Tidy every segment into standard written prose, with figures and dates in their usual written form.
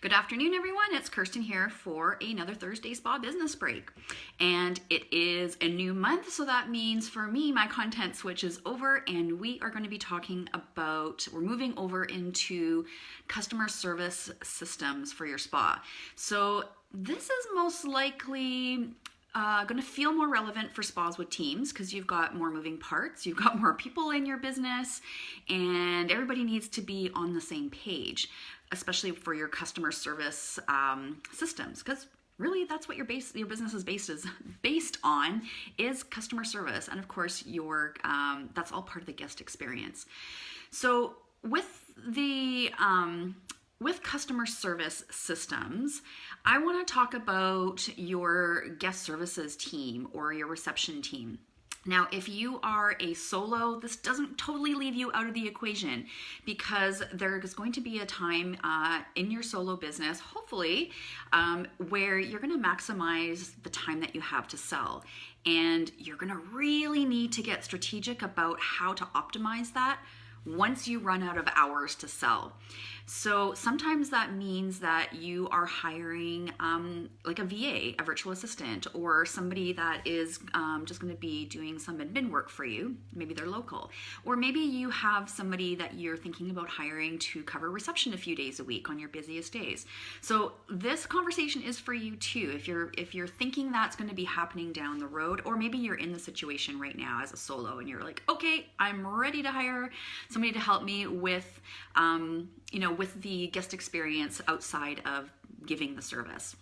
Good afternoon, everyone. It's Kirsten here for another Thursday Spa Business Break. And it is a new month, so that means for me, my content switches over and we are going to be talking about, we're moving over into customer service systems for your spa. So this is most likely going to feel more relevant for spas with teams because you've got more moving parts, you've got more people in your business, and everybody needs to be on the same page, especially for your customer service systems, because really that's what your business is based on is customer service, and of course that's all part of the guest experience. So with customer service systems, I want to talk about your guest services team or your reception team. Now, if you are a solo, this doesn't totally leave you out of the equation because there is going to be a time in your solo business, hopefully, where you're going to maximize the time that you have to sell. And you're going to really need to get strategic about how to optimize that once you run out of hours to sell. So sometimes that means that you are hiring like a VA, a virtual assistant, or somebody that is just going to be doing some admin work for you. Maybe they're local. Or maybe you have somebody that you're thinking about hiring to cover reception a few days a week on your busiest days. So this conversation is for you too. If you're thinking that's going to be happening down the road, or maybe you're in the situation right now as a solo and you're like, okay, I'm ready to hire somebody to help me with with the guest experience outside of giving the service.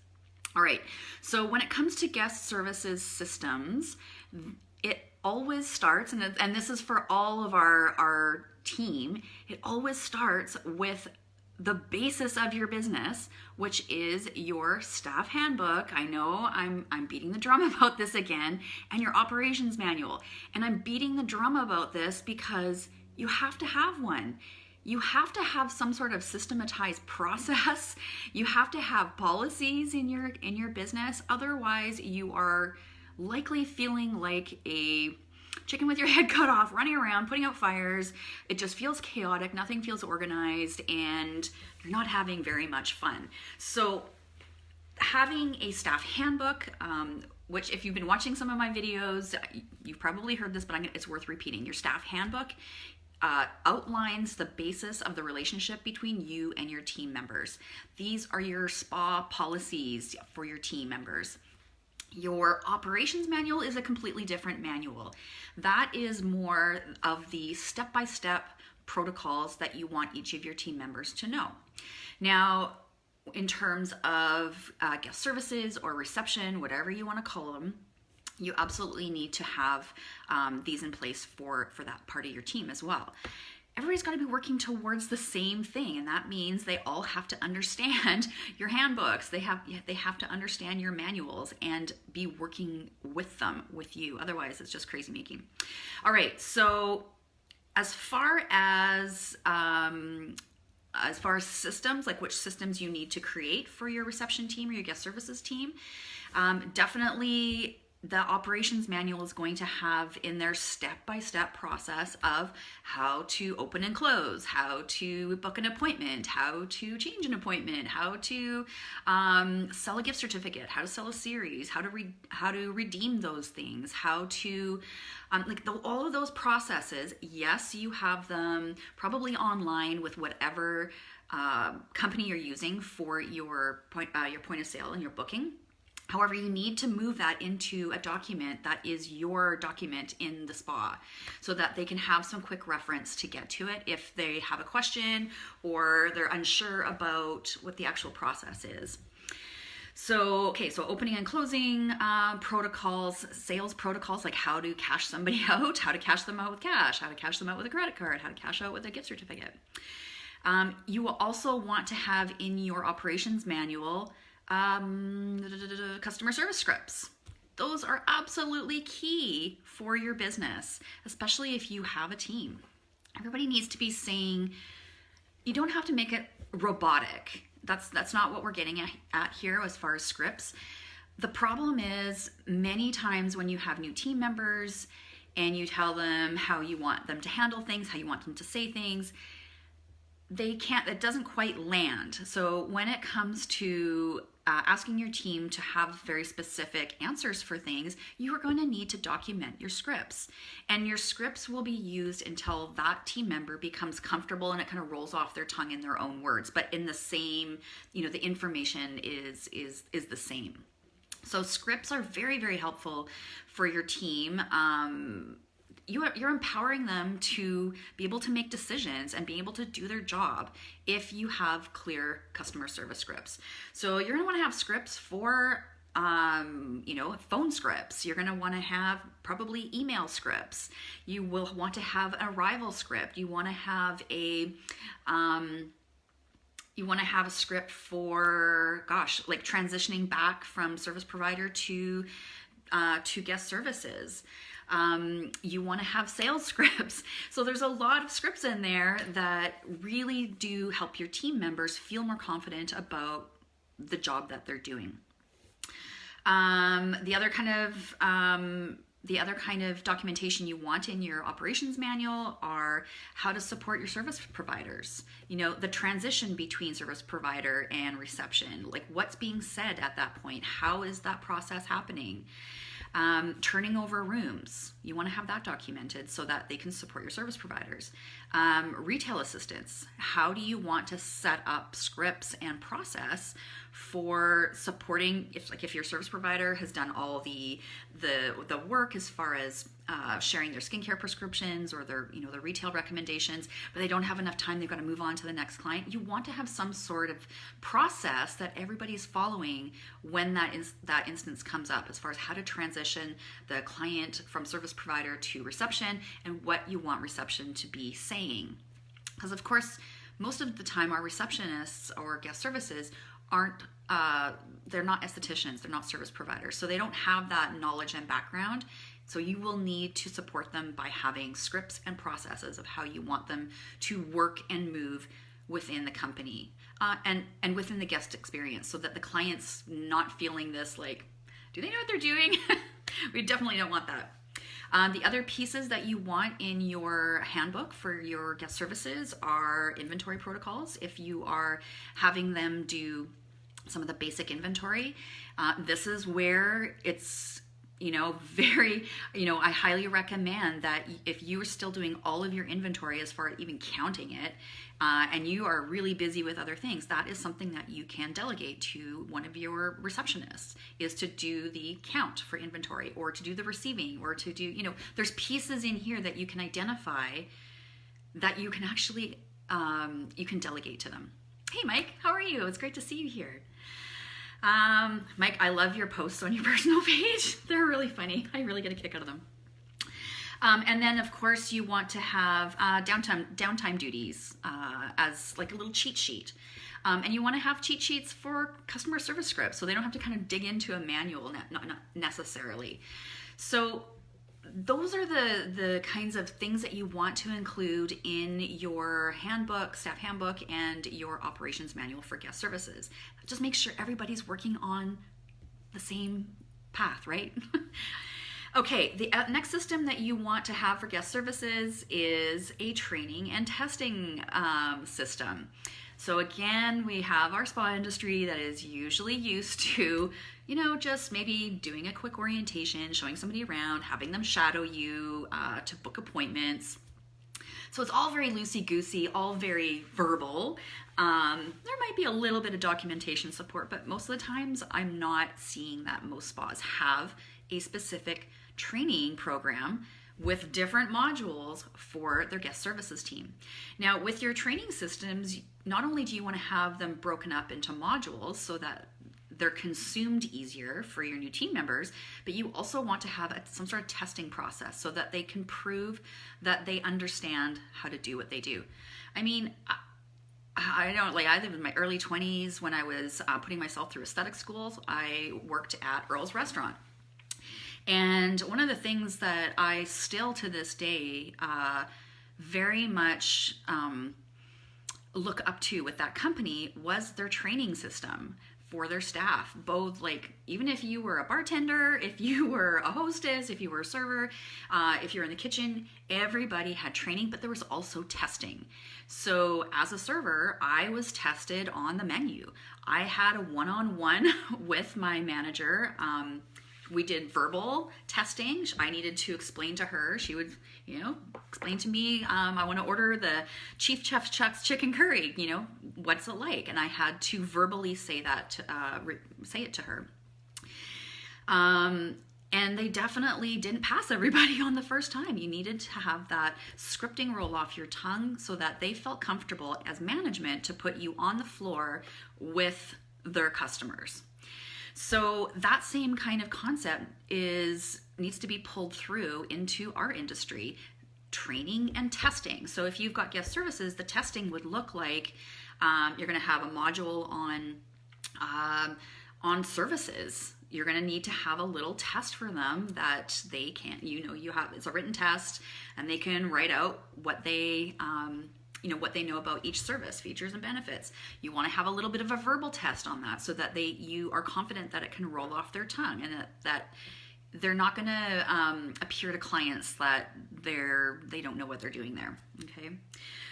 All right, so when it comes to guest services systems, it always starts, and this is for all of our team, it always starts with the basis of your business, which is your staff handbook. I know I'm beating the drum about this again, and your operations manual. And I'm beating the drum about this because you have to have one. You have to have some sort of systematized process. You have to have policies in your business. Otherwise, you are likely feeling like a chicken with your head cut off, running around, putting out fires. It just feels chaotic. Nothing feels organized, and you're not having very much fun. So having a staff handbook, which if you've been watching some of my videos, you've probably heard this, but it's worth repeating. Your staff handbook outlines the basis of the relationship between you and your team members. These are your spa policies for your team members. Your operations manual is a completely different manual. That is more of the step-by-step protocols that you want each of your team members to know. Now, in terms of guest services or reception, whatever you want to call them, you absolutely need to have these in place for that part of your team as well. Everybody's got to be working towards the same thing, and that means they all have to understand your handbooks. They have to understand your manuals and be working with you. Otherwise, it's just crazy making. All right, so as far as systems, like which systems you need to create for your reception team or your guest services team, definitely the operations manual is going to have in their step-by-step process of how to open and close, how to book an appointment, how to change an appointment, how to sell a gift certificate, how to sell a series, how to redeem those things, how to all of those processes. Yes, you have them probably online with whatever company you're using for your point of sale and your booking. However, you need to move that into a document that is your document in the spa so that they can have some quick reference to get to it if they have a question or they're unsure about what the actual process is. So opening and closing protocols, sales protocols, like how to cash somebody out, how to cash them out with cash, how to cash them out with a credit card, how to cash out with a gift certificate. You will also want to have in your operations manual customer service scripts. Those are absolutely key for your business, especially if you have a team. Everybody needs to be saying, you don't have to make it robotic. That's not what we're getting at here as far as scripts. The problem is many times when you have new team members and you tell them how you want them to handle things, how you want them to say things, it doesn't quite land. So when it comes to asking your team to have very specific answers for things, you are going to need to document your scripts. And your scripts will be used until that team member becomes comfortable and it kind of rolls off their tongue in their own words, but in the same, the information is the same. So scripts are very, very helpful for your team. You're empowering them to be able to make decisions and be able to do their job if you have clear customer service scripts. So you're going to want to have scripts for phone scripts. You're going to want to have probably email scripts. You will want to have an arrival script. You want to have a script for, like transitioning back from service provider to guest services. You want to have sales scripts. So there's a lot of scripts in there that really do help your team members feel more confident about the job that they're doing. The other kind of documentation you want in your operations manual are how to support your service providers. The transition between service provider and reception, like what's being said at that point. How is that process happening? Turning over rooms, you want to have that documented so that they can support your service providers. Retail assistants, how do you want to set up scripts and process for supporting, if your service provider has done all the work as far as sharing their skincare prescriptions or their retail recommendations, but they don't have enough time, they've got to move on to the next client. You want to have some sort of process that everybody's following when that instance comes up, as far as how to transition the client from service provider to reception and what you want reception to be saying. Because of course, most of the time our receptionists or guest services they're not estheticians, they're not service providers, so they don't have that knowledge and background. So you will need to support them by having scripts and processes of how you want them to work and move within the company and within the guest experience, so that the client's not feeling this like, do they know what they're doing? We definitely don't want that. The other pieces that you want in your handbook for your guest services are inventory protocols. If you are having them do some of the basic inventory, this is where it's I highly recommend that if you are still doing all of your inventory as far as even counting it, and you are really busy with other things, that is something that you can delegate to one of your receptionists, is to do the count for inventory or to do the receiving or to do, there's pieces in here that you can identify that you can actually, you can delegate to them. Hey, Mike, how are you? It's great to see you here. Mike, I love your posts on your personal page. They're really funny. I really get a kick out of them. And then, of course, you want to have downtime duties as like a little cheat sheet. And you want to have cheat sheets for customer service scripts, so they don't have to kind of dig into a manual, not necessarily. So those are the kinds of things that you want to include in your handbook, staff handbook, and your operations manual for guest services. Just make sure everybody's working on the same path, right? Okay, the next system that you want to have for guest services is a training and testing system. So again, we have our spa industry that is usually used to, just maybe doing a quick orientation, showing somebody around, having them shadow you to book appointments. So it's all very loosey-goosey, all very verbal. There might be a little bit of documentation support, but most of the times I'm not seeing that. Most spas have a specific training program with different modules for their guest services team. Now, with your training systems, not only do you want to have them broken up into modules so that they're consumed easier for your new team members, but you also want to have some sort of testing process so that they can prove that they understand how to do what they do. I mean, I lived in my early 20s when I was putting myself through aesthetic schools. I worked at Earl's Restaurant. And one of the things that I still to this day very much look up to with that company was their training system for their staff, both like even if you were a bartender, if you were a hostess, if you were a server, if you're in the kitchen, everybody had training, but there was also testing. So as a server, I was tested on the menu. I had a one-on-one with my manager. We did verbal testing. I needed to explain to her. She would, explain to me, I want to order the Chief Chef Chuck's chicken curry, what's it like? And I had to verbally say that, say it to her. And they definitely didn't pass everybody on the first time. You needed to have that scripting roll off your tongue so that they felt comfortable as management to put you on the floor with their customers. So that same kind of concept needs to be pulled through into our industry, training and testing. So if you've got guest services, the testing would look like you're going to have a module on services. You're going to need to have a little test for them that they can, it's a written test, and they can write out what they what they know about each service, features and benefits. You want to have a little bit of a verbal test on that so that you are confident that it can roll off their tongue, and that they're not going to appear to clients that they don't know what they're doing there. Okay,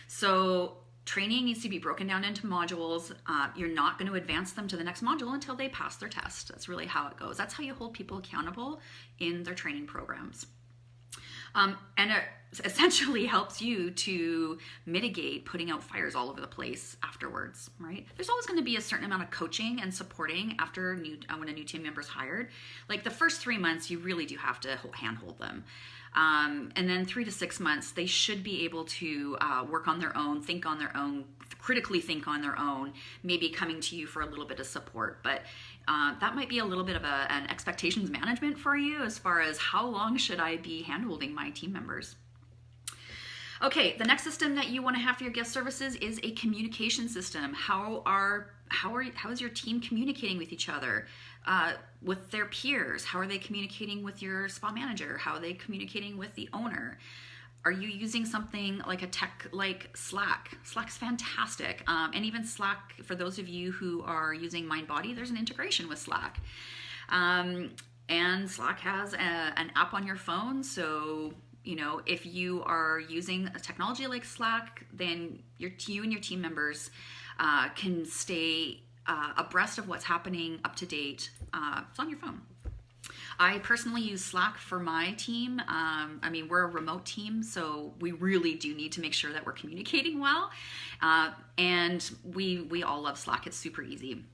so training needs to be broken down into modules. You're not going to advance them to the next module until they pass their test. That's really how it goes. That's how you hold people accountable in their training programs. And it essentially helps you to mitigate putting out fires all over the place afterwards, right? There's always going to be a certain amount of coaching and supporting when a new team member is hired. Like the first 3 months, you really do have to handhold them. And then 3 to 6 months, they should be able to work on their own, think on their own, critically think on their own, maybe coming to you for a little bit of support. But that might be a little bit of an expectations management for you as far as how long should I be handholding my team members. Okay, the next system that you want to have for your guest services is a communication system. How is your team communicating with each other, with their peers? How are they communicating with your spa manager? How are they communicating with the owner? Are you using something like a tech like Slack? Slack's fantastic. And even Slack, for those of you who are using MindBody, there's an integration with Slack. And Slack has an app on your phone. So, if you are using a technology like Slack, then you and your team members can stay abreast of what's happening, up to date. It's on your phone. I personally use Slack for my team. We're a remote team, so we really do need to make sure that we're communicating well. And we all love Slack. It's super easy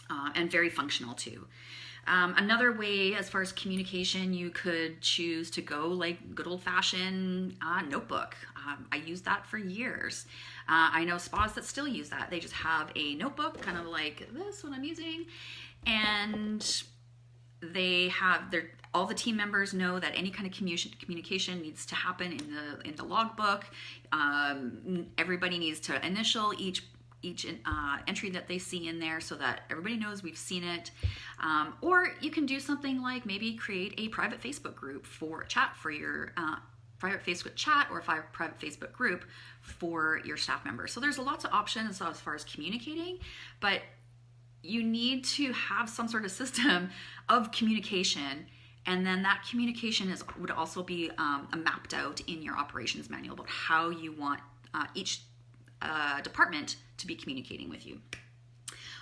and very functional too. Another way, as far as communication, you could choose to go like good old-fashioned notebook. I used that for years. I know spas that still use that. They just have a notebook, kind of like this one I'm using, and they have all the team members know that any kind of communication needs to happen in the logbook. Everybody needs to initial each entry that they see in there so that everybody knows we've seen it. Or you can do something like maybe create a private Facebook group for your private Facebook chat, or a private Facebook group for your staff members. So there's lots of options as far as communicating, but you need to have some sort of system of communication, and then that communication would also be mapped out in your operations manual about how you want each department to be communicating with you.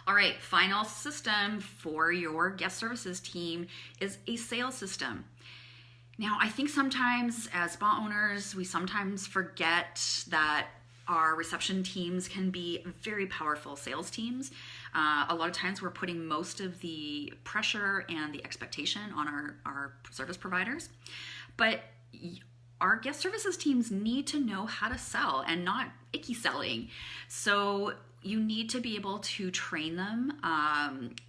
All right, final system for your guest services team is a sales system. Now, I think sometimes as spa owners, we sometimes forget that our reception teams can be very powerful sales teams. A lot of times we're putting most of the pressure and the expectation on our service providers. But our guest services teams need to know how to sell and not icky selling. So you need to be able to train them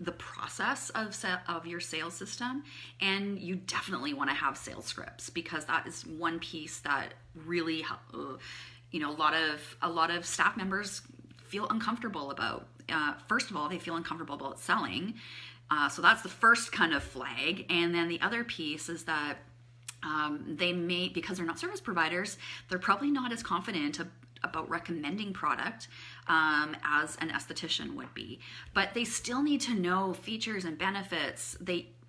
the process of your sales system, and you definitely want to have sales scripts, because that is one piece that really a lot of staff members feel uncomfortable about. First of all, they feel uncomfortable about selling, so that's the first kind of flag. And then the other piece is that they may, because they're not service providers, they're probably not as confident about recommending product as an esthetician would be. But they still need to know features and benefits.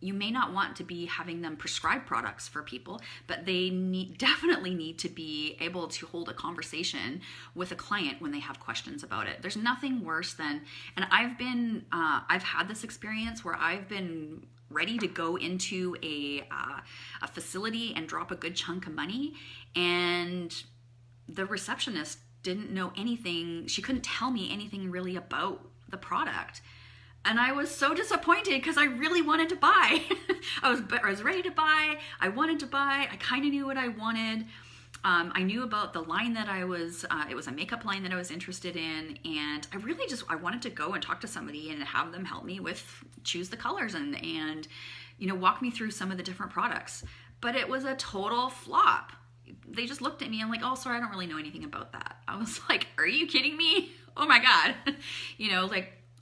You may not want to be having them prescribe products for people, but they definitely need to be able to hold a conversation with a client when they have questions about it. There's nothing worse than, and I've had this experience where I've been ready to go into a facility and drop a good chunk of money, and the receptionist didn't know anything. She couldn't tell me anything really about the product. And I was so disappointed because I really wanted to buy. I was ready to buy. I wanted to buy. I kind of knew what I wanted. I knew about the line that it was a makeup line that I was interested in. And I wanted to go and talk to somebody and have them help me choose the colors and walk me through some of the different products. But it was a total flop. They just looked at me and like, oh, sorry, I don't really know anything about that. I was like, are you kidding me? Oh my God.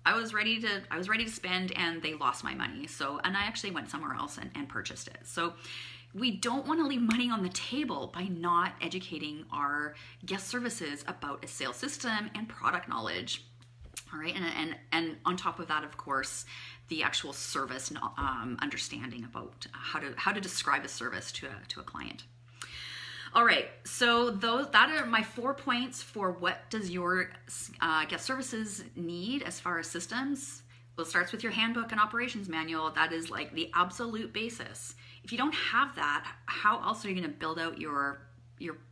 I was ready to spend, and they lost my money. And I actually went somewhere else and purchased it. So we don't want to leave money on the table by not educating our guest services about a sales system and product knowledge. All right. And on top of that, of course, the actual service understanding about how to describe a service to a client. All right, so that are my 4 points for what does your guest services need as far as systems. Well, it starts with your handbook and operations manual. That is like the absolute basis. If you don't have that, how else are you going to build out your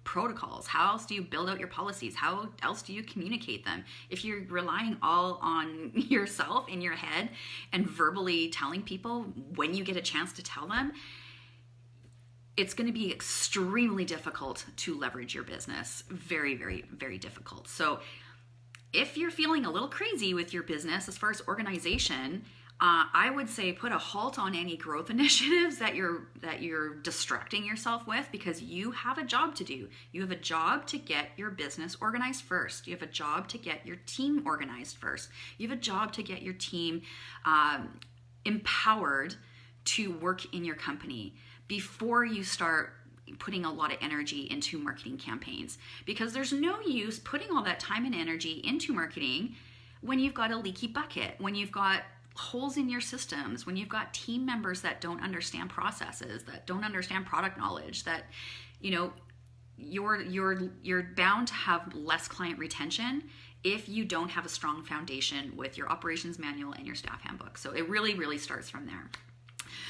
protocols? How else do you build out your policies? How else do you communicate them? If you're relying all on yourself in your head and verbally telling people when you get a chance to tell them, it's going to be extremely difficult to leverage your business. Very, very, very difficult. So if you're feeling a little crazy with your business as far as organization, I would say put a halt on any growth initiatives that you're distracting yourself with, because you have a job to do. You have a job to get your business organized first. You have a job to get your team organized first. You have a job to get your team empowered to work in your company before you start putting a lot of energy into marketing campaigns, because there's no use putting all that time and energy into marketing when you've got a leaky bucket, when you've got holes in your systems, when you've got team members that don't understand processes, that don't understand product knowledge, that you're bound to have less client retention if you don't have a strong foundation with your operations manual and your staff handbook. So it really, really starts from there.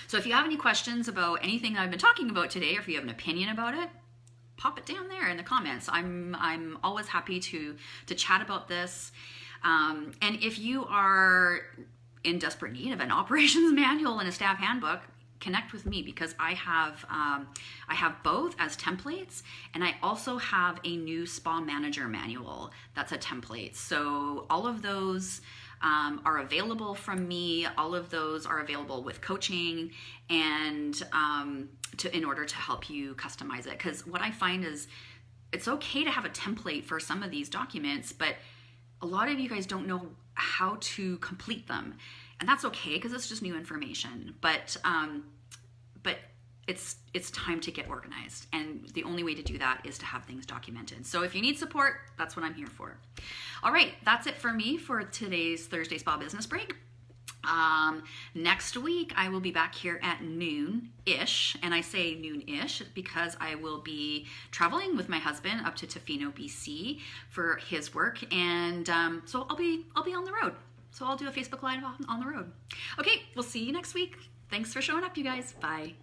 So if you have any questions about anything that I've been talking about today, or if you have an opinion about it, pop it down there in the comments. I'm always happy to chat about this. And if you are in desperate need of an operations manual and a staff handbook, connect with me, because I have both as templates, and I also have a new spa manager manual that's a template. So all of those are available from me. All of those are available with coaching, and in order to help you customize it. Because what I find is it's okay to have a template for some of these documents, but a lot of you guys don't know how to complete them, and that's okay, because it's just new information. But it's time to get organized, and the only way to do that is to have things documented. So if you need support, that's what I'm here for. All right, that's it for me for today's Thursday Spa Business Break. Next week, I will be back here at noon-ish, and I say noon-ish because I will be traveling with my husband up to Tofino, BC for his work, and so I'll be on the road. So I'll do a Facebook Live on the road. Okay, we'll see you next week. Thanks for showing up, you guys. Bye.